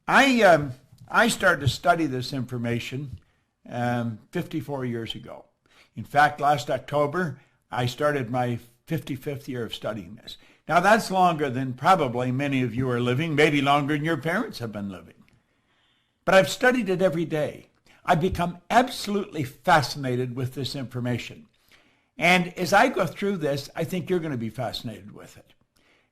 I started to study this information 54 years ago. In fact, last October, I started my 55th year of studying this. Now, that's longer than probably many of you are living, maybe longer than your parents have been living. But I've studied it every day. I've become absolutely fascinated with this information. And as I go through this, I think you're going to be fascinated with it.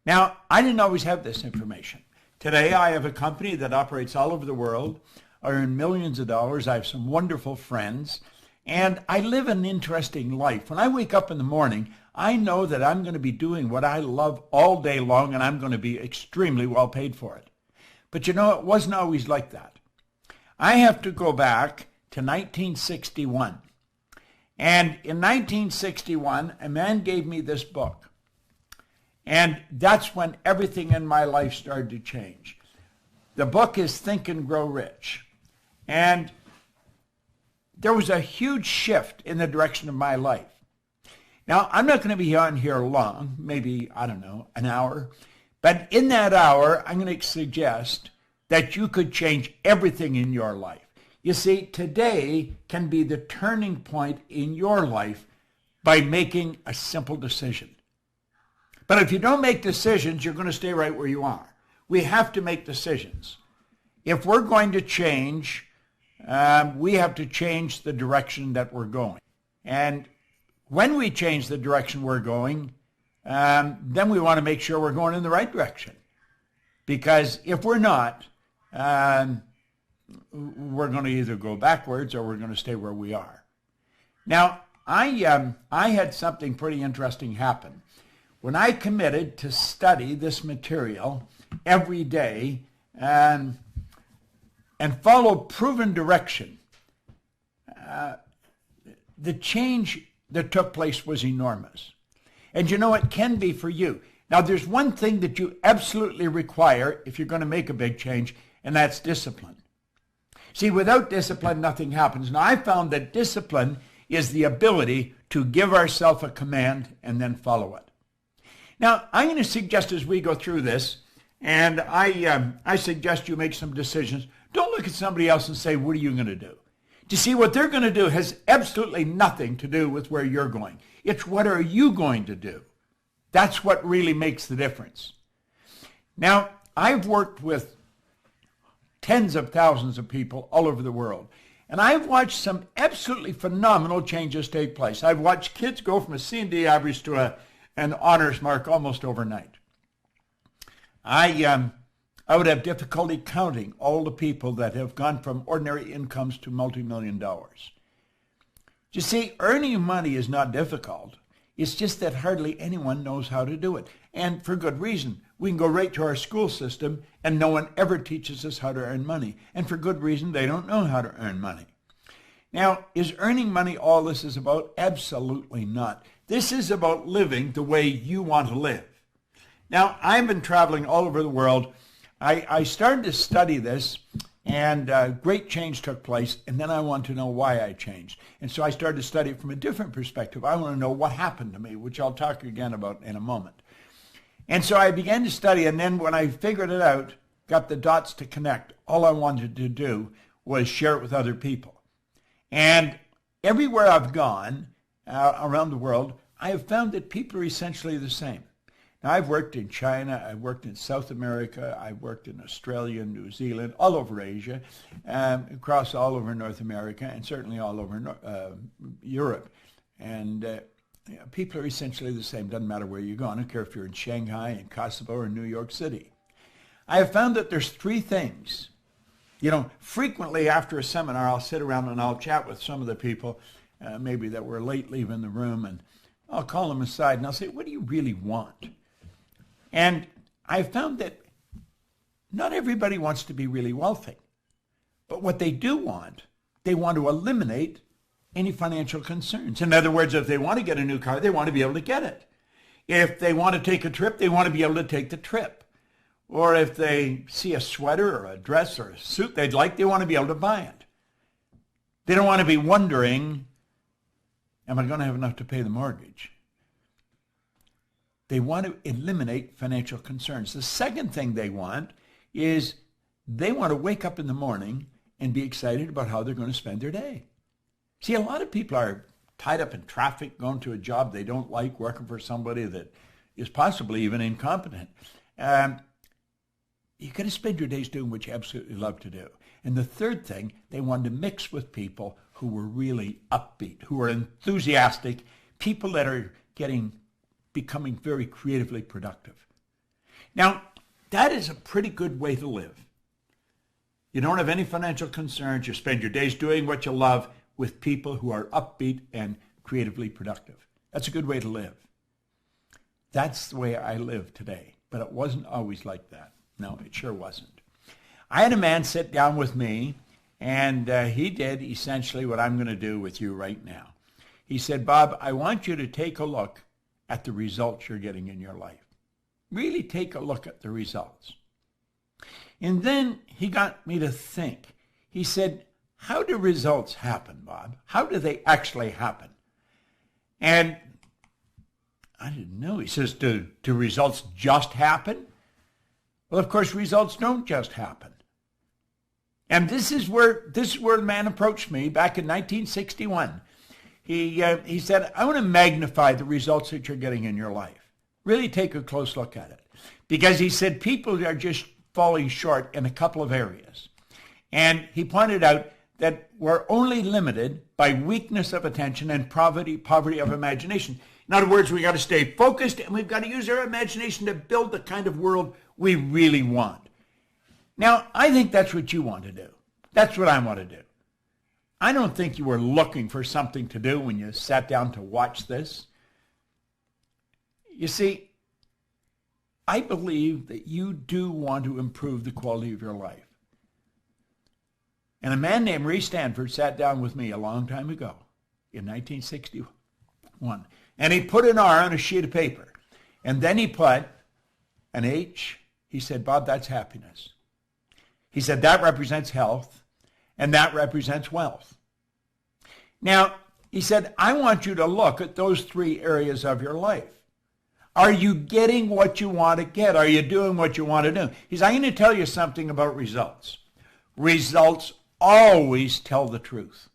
Now, I didn't always have this information. Today, I have a company that operates all over the world. I earn millions of dollars. I have some wonderful friends. And I live an interesting life. When I wake up in the morning, I know that I'm going to be doing what I love all day long, and I'm going to be extremely well paid for it. But it wasn't always like that. I have to go back to 1961. And in 1961, a man gave me this book. And that's when everything in my life started to change. The book is Think and Grow Rich. And there was a huge shift in the direction of my life. Now, I'm not going to be on here long, maybe, an hour. But in that hour, I'm going to suggest that you could change everything in your life. You see, today can be the turning point in your life by making a simple decision. But if you don't make decisions, you're going to stay right where you are. We have to make decisions. If we're going to change, we have to change the direction that we're going. And when we change the direction we're going, then we want to make sure we're going in the right direction. Because if we're not, we're going to either go backwards or we're going to stay where we are. Now, I had something pretty interesting happen. When I committed to study this material every day and follow proven direction, the change that took place was enormous. And it can be for you. Now, there's one thing that you absolutely require if you're going to make a big change, and that's discipline. See, without discipline, nothing happens. Now, I found that discipline is the ability to give ourselves a command and then follow it. Now, I'm going to suggest as we go through this, and I suggest you make some decisions. Don't look at somebody else and say, what are you going to do? You see, what they're going to do has absolutely nothing to do with where you're going. It's what are you going to do? That's what really makes the difference. Now, I've worked with tens of thousands of people all over the world, and I've watched some absolutely phenomenal changes take place. I've watched kids go from a C&D average to an honors mark almost overnight. I would have difficulty counting all the people that have gone from ordinary incomes to multi-million dollars. You see, earning money is not difficult. It's just that hardly anyone knows how to do it. And for good reason. We can go right to our school system and no one ever teaches us how to earn money. And for good reason, they don't know how to earn money. Now, is earning money all this is about? Absolutely not. This is about living the way you want to live. Now, I've been traveling all over the world. I started to study this, and great change took place, and then I wanted to know why I changed. And so I started to study it from a different perspective. I want to know what happened to me, which I'll talk again about in a moment. And so I began to study, and then when I figured it out, got the dots to connect, all I wanted to do was share it with other people. And everywhere I've gone around the world, I have found that people are essentially the same. Now, I've worked in China, I've worked in South America, I've worked in Australia, New Zealand, all over Asia, across all over North America, and certainly all over Europe. And people are essentially the same. Doesn't matter where you go. I don't care if you're in Shanghai, in Kosovo, or New York City. I have found that there's three things. Frequently after a seminar, I'll sit around and I'll chat with some of the people, maybe that were late leaving the room, and I'll call them aside and I'll say, what do you really want? And I found that not everybody wants to be really wealthy. But what they do want, they want to eliminate any financial concerns. In other words, if they want to get a new car, they want to be able to get it. If they want to take a trip, they want to be able to take the trip. Or if they see a sweater or a dress or a suit they'd like, they want to be able to buy it. They don't want to be wondering, am I going to have enough to pay the mortgage? They want to eliminate financial concerns. The second thing they want is They want to wake up in the morning and be excited about how they're going to spend their day. See, a lot of people are tied up in traffic, going to a job they don't like, working for somebody that is possibly even incompetent. You got to spend your days doing what you absolutely love to do. And the third thing, they wanted to mix with people who were really upbeat, who are enthusiastic, people that are becoming very creatively productive. Now, that is a pretty good way to live. You don't have any financial concerns. You spend your days doing what you love with people who are upbeat and creatively productive. That's a good way to live. That's the way I live today, but it wasn't always like that. No, it sure wasn't. I had a man sit down with me, and he did essentially what I'm going to do with you right now. He said, Bob, I want you to take a look at the results you're getting in your life. Really take a look at the results. And then he got me to think. He said, how do results happen, Bob? How do they actually happen? And I didn't know. He says, do results just happen? Well, of course, results don't just happen. And this is where the man approached me back in 1961. He said, I want to magnify the results that you're getting in your life. Really take a close look at it. Because he said people are just falling short in a couple of areas. And he pointed out that we're only limited by weakness of attention and poverty of imagination. In other words, we got to stay focused and we've got to use our imagination to build the kind of world we really want. Now, I think that's what you want to do. That's what I want to do. I don't think you were looking for something to do when you sat down to watch this. You see, I believe that you do want to improve the quality of your life. And a man named Ray Stanford sat down with me a long time ago in 1961. And he put an R on a sheet of paper. And then he put an H. He said, Bob, that's happiness. He said, that represents health, and that represents wealth. Now, he said, I want you to look at those three areas of your life. Are you getting what you want to get? Are you doing what you want to do? He said, I'm going to tell you something about results. Results always tell the truth.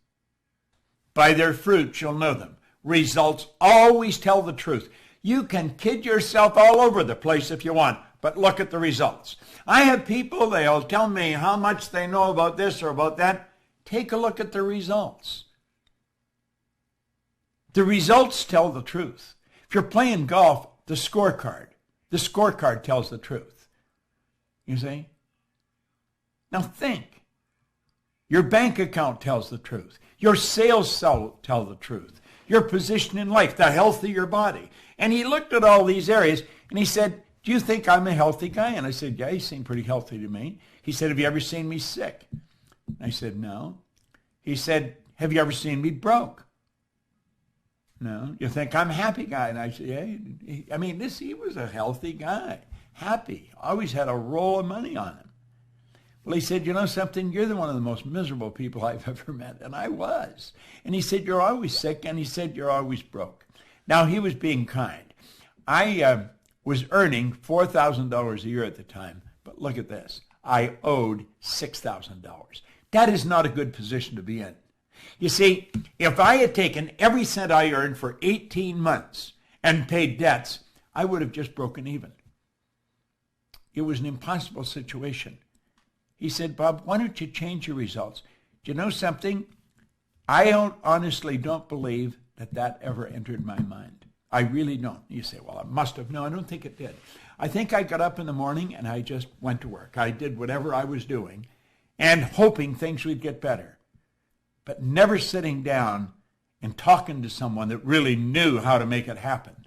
By their fruits you'll know them. Results always tell the truth. You can kid yourself all over the place if you want, but look at the results. I have people, they'll tell me how much they know about this or about that. Take a look at the results. The results tell the truth. If you're playing golf, the scorecard tells the truth. You see? Now think. Your bank account tells the truth. Your sales tell the truth. Your position in life, the health of your body. And he looked at all these areas and he said, do you think I'm a healthy guy? And I said, yeah, you seem pretty healthy to me. He said, have you ever seen me sick? I said, no. He said, have you ever seen me broke? No. You think I'm a happy guy? And I said, yeah. He was a healthy guy, happy, always had a roll of money on him. Well, he said, you know something? You're one of the most miserable people I've ever met. And I was. And he said, you're always sick. And he said, you're always broke. Now, he was being kind. I was earning $4,000 a year at the time. But look at this. I owed $6,000. That is not a good position to be in. You see, if I had taken every cent I earned for 18 months and paid debts, I would have just broken even. It was an impossible situation. He said, Bob, why don't you change your results? Do you know something? I honestly don't believe that ever entered my mind. I really don't. You say, well, it must have. No, I don't think it did. I think I got up in the morning and I just went to work. I did whatever I was doing and hoping things would get better, but never sitting down and talking to someone that really knew how to make it happen.